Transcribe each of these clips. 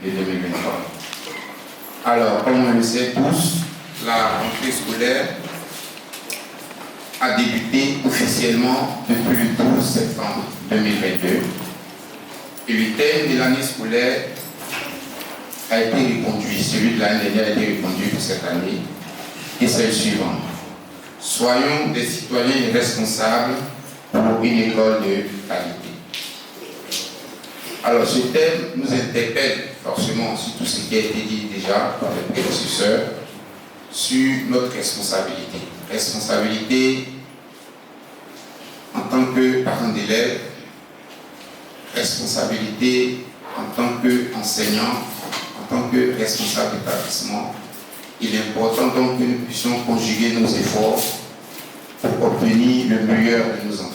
de 2023. Alors, comme on le sait tous, la rentrée scolaire a débuté officiellement depuis le 12 septembre 2022 et le thème de l'année scolaire a été reconduit. Celui de l'année dernière a été reconduit pour cette année et c'est le suivant. Soyons des citoyens responsables pour une école de qualité. Alors ce thème nous interpelle forcément sur tout ce qui a été dit déjà par les prédécesseurs sur notre responsabilité. Responsabilité en tant que parent d'élèves, responsabilité en tant qu'enseignant, en tant que responsable d'établissement. Il est important donc que nous puissions conjuguer nos efforts pour obtenir le meilleur de nos enfants.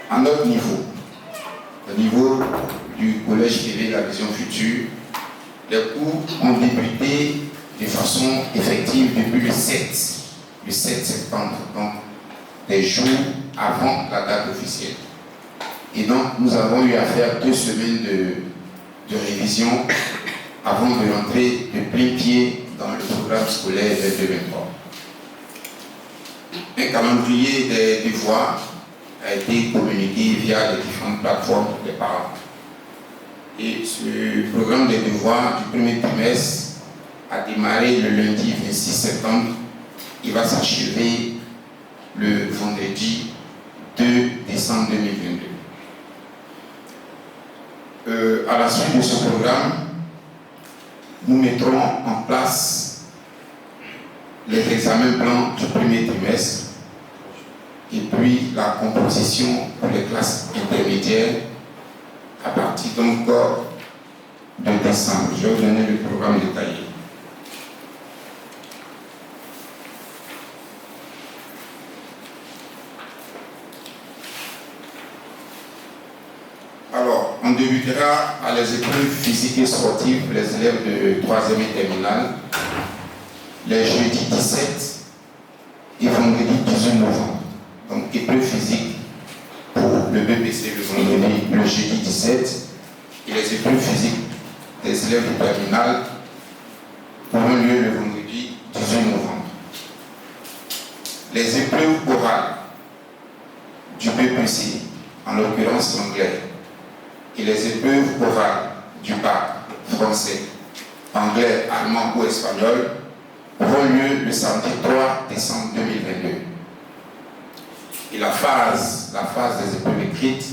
À notre niveau, au niveau du collège privé La Vision Future, les cours ont débuté de façon effective depuis le 7 septembre, donc des jours avant la date officielle. Et donc nous avons eu à faire 2 semaines de révision avant de rentrer de plein pied dans le programme scolaire de 2023. Un calendrier des devoirs a été communiqué via les différentes plateformes des parents. Et ce programme des devoirs du premier trimestre a démarré le lundi 26 septembre. Il va s'achever le vendredi 2 décembre 2022. À la suite de ce programme, nous mettrons en place les examens blancs du premier trimestre et puis la composition pour les classes intermédiaires à partir donc de décembre. Je vais vous donner le programme détaillé. Alors, on débutera à les épreuves physiques et sportives pour les élèves de 3e et terminale les jeudis 17 et vendredi 18 novembre. Donc, épreuve physique pour le BPC le jeudi 17 et les épreuves physiques des élèves de terminale auront lieu le vendredi 18 novembre. Les épreuves orales du BPC, en l'occurrence l'anglais, et les épreuves orales du bac, français, anglais, allemand ou espagnol, auront lieu le samedi 3 décembre 2022. Et la phase des épreuves écrites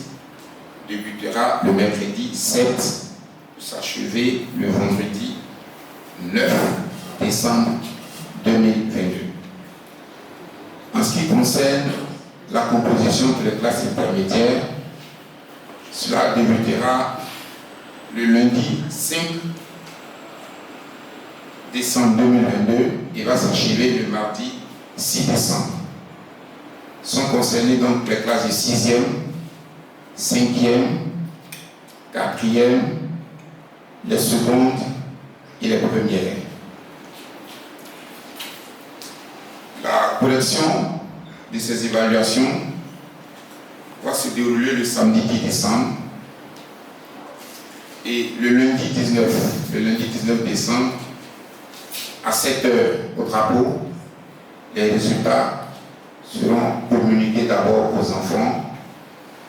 débutera le mercredi 7 pour s'achever le vendredi 9 décembre 2022. En ce qui concerne la composition pour les classes intermédiaires, cela débutera le lundi 5 décembre 2022 et va s'achever le mardi 6 décembre. Sont concernées donc les classes de 6e, 5e, 4e, les secondes et les premières. La correction de ces évaluations va se dérouler le samedi 10 décembre et le lundi 19 décembre à 7 h au drapeau. Les résultats seront communiqués d'abord aux enfants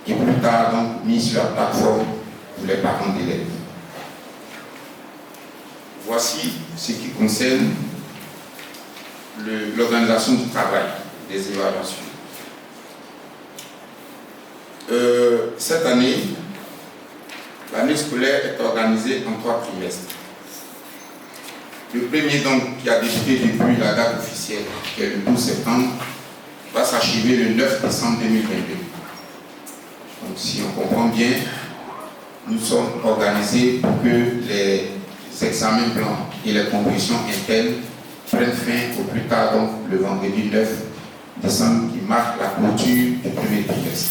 et plus tard donc mis sur la plateforme pour les parents d'élèves. Voici ce qui concerne l'organisation du travail des évaluations. Cette année, l'année scolaire est organisée en 3 trimestres. Le premier donc qui a débuté depuis la date officielle, qui est le 12 septembre, va s'achever le 9 décembre 2022. Donc si on comprend bien, nous sommes organisés pour que les examens blancs et les compositions internes prennent fin au plus tard, donc le vendredi 9 décembre qui marque la clôture du premier trimestre.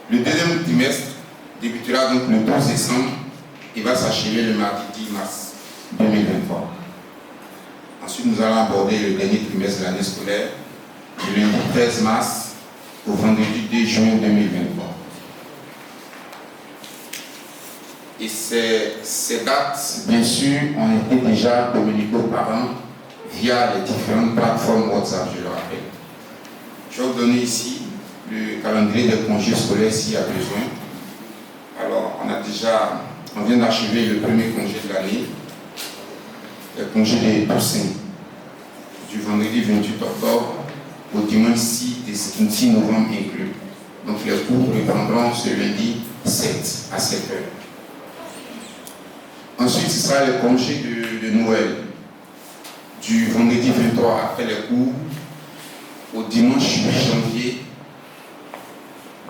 Le deuxième trimestre débutera donc le 12 décembre et va s'achever le mardi 10 mars 2023. Ensuite, nous allons aborder le dernier trimestre de l'année scolaire du lundi 13 mars au vendredi 2 juin 2023. Et ces dates, bien sûr, ont été déjà communiquées aux parents via les différentes plateformes WhatsApp, je le rappelle. Je vais vous donner ici le calendrier des congés scolaires s'il y a besoin. Alors, on vient d'achever le premier congé de l'année, le congé des Toussaint, du vendredi 28 octobre au dimanche 6 novembre inclus. Donc, les cours reprendront ce lundi 7 à 7 heures. Ensuite, ce sera le congé de Noël, du vendredi 23 après les cours au dimanche 8 janvier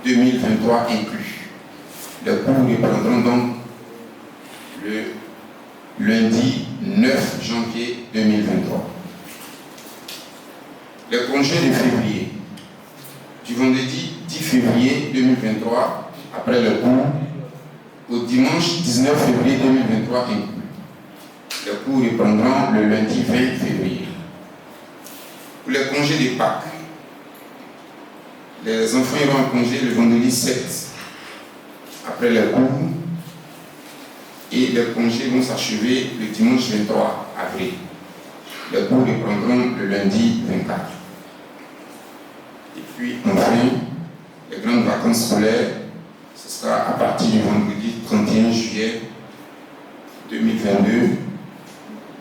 2023 inclus. Les cours reprendront donc le lundi 9 janvier 2023. Les congés de février, du vendredi 10 février 2023 après le cours au dimanche 19 février 2023 inclus. Les cours reprendront le lundi 20 février. Pour les congés de Pâques, les enfants iront en congé le vendredi 7 après les cours et les congés vont s'achever le dimanche 23 avril. Les cours reprendront le lundi 24. Et puis enfin, les grandes vacances scolaires, ce sera à partir du vendredi 31 juillet 2022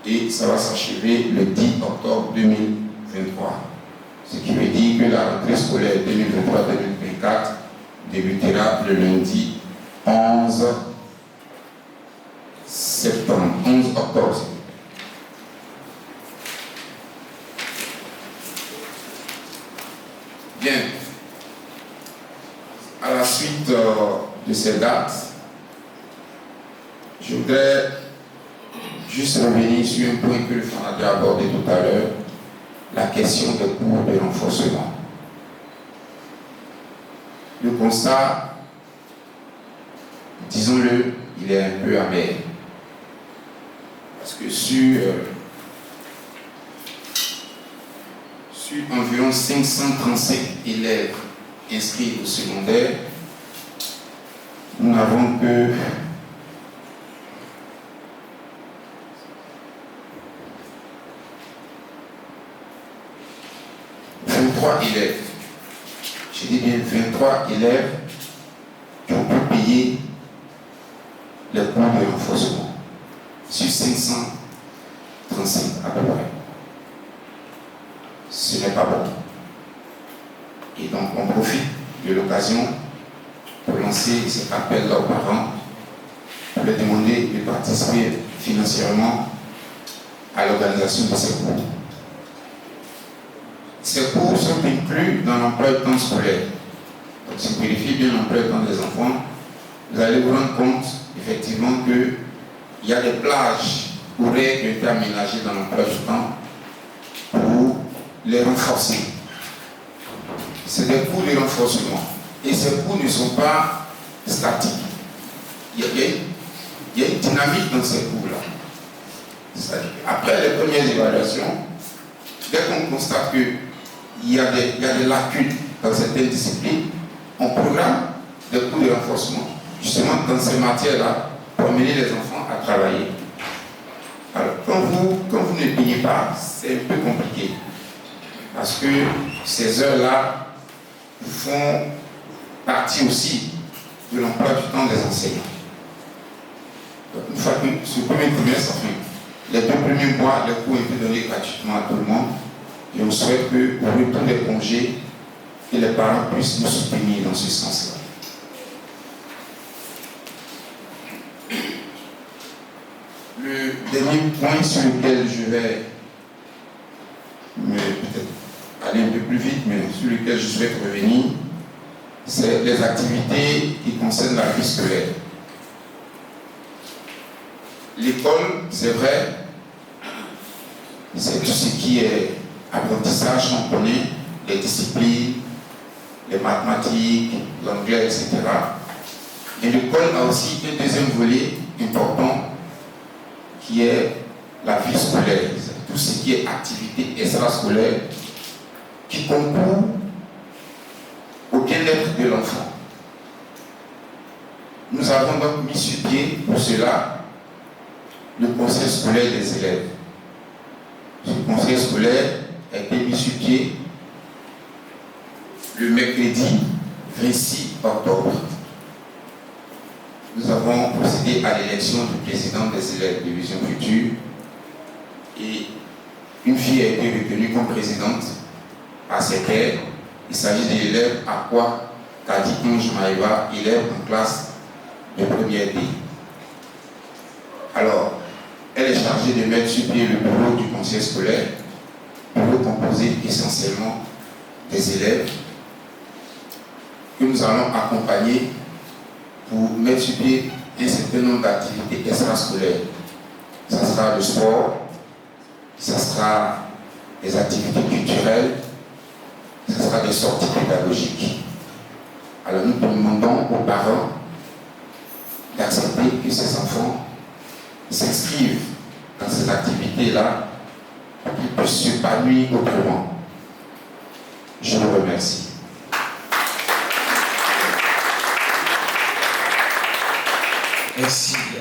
et ça va s'achever le 10 octobre 2023. Ce qui veut dire que la rentrée scolaire 2023-2024 débutera le lundi 11 octobre. Bien. À la suite de ces dates, je voudrais juste revenir sur un point que le FANADI a abordé tout à l'heure, la question des cours de renforcement. Le constat, disons-le, il est un peu amer. Parce que sur environ 535 élèves inscrits au secondaire, nous n'avons que 23 élèves. Je dis bien 23 élèves qui ont pu payer les cours de renforcement sur 535 à peu près. Ce n'est pas bon. Et donc on profite de l'occasion pour lancer cet appel aux parents, pour leur demander de participer financièrement à l'organisation de ces cours. Ces cours sont inclus dans l'emploi du temps scolaire. Donc si vous vérifiez bien l'emploi du temps des enfants, vous allez vous rendre compte effectivement qu'il y a des plages horaires qui ont été aménagées dans l'emploi du temps pour les renforcer. C'est des cours de renforcement. Et ces cours ne sont pas statiques. Il y a une dynamique dans ces cours-là. C'est-à-dire, après les premières évaluations, dès qu'on constate qu'il y a des lacunes dans certaines disciplines, on programme des cours de renforcement, justement dans ces matières-là, pour amener les enfants à travailler. Alors, quand vous ne payez pas, c'est un peu compliqué. Parce que ces heures-là font partie aussi de l'emploi du temps des enseignants. Donc, une fois que ce premier trimestre, enfin, les 2 premiers mois, les cours ont été donnés gratuitement à tout le monde. Et on souhaite qu'au retour des congés, que les parents puissent nous soutenir dans ce sens-là. Le dernier point sur lequel je vais peut-être aller un peu plus vite, mais sur lequel je souhaite revenir, c'est les activités qui concernent la vie scolaire. L'école, c'est vrai, c'est tout ce qui est apprentissage, on connaît les disciplines, les mathématiques, l'anglais, etc. Et l'école a aussi un deuxième volet important qui est la vie scolaire, tout ce qui est activité extrascolaire qui concourt au bien-être de l'enfant. Nous avons donc mis sur pied pour cela le conseil scolaire des élèves. Ce conseil scolaire a été mis sur pied le mercredi 26 octobre. Nous avons procédé à l'élection du président des élèves de Vision Future et une fille a été retenue comme présidente à cette heure. Il s'agit de l'élève Akwa Kadi Ange Maïva, élève en classe de première D. Alors, elle est chargée de mettre sur pied le bureau du conseil scolaire, bureau composé essentiellement des élèves que nous allons accompagner pour mettre sur pied un certain nombre d'activités extrascolaires. Ça sera le sport, ça sera des activités culturelles, ça sera des sorties pédagogiques. Alors nous demandons aux parents d'accepter que ces enfants s'inscrivent dans ces activités-là pour qu'ils puissent s'épanouir autrement. Je vous remercie. Merci.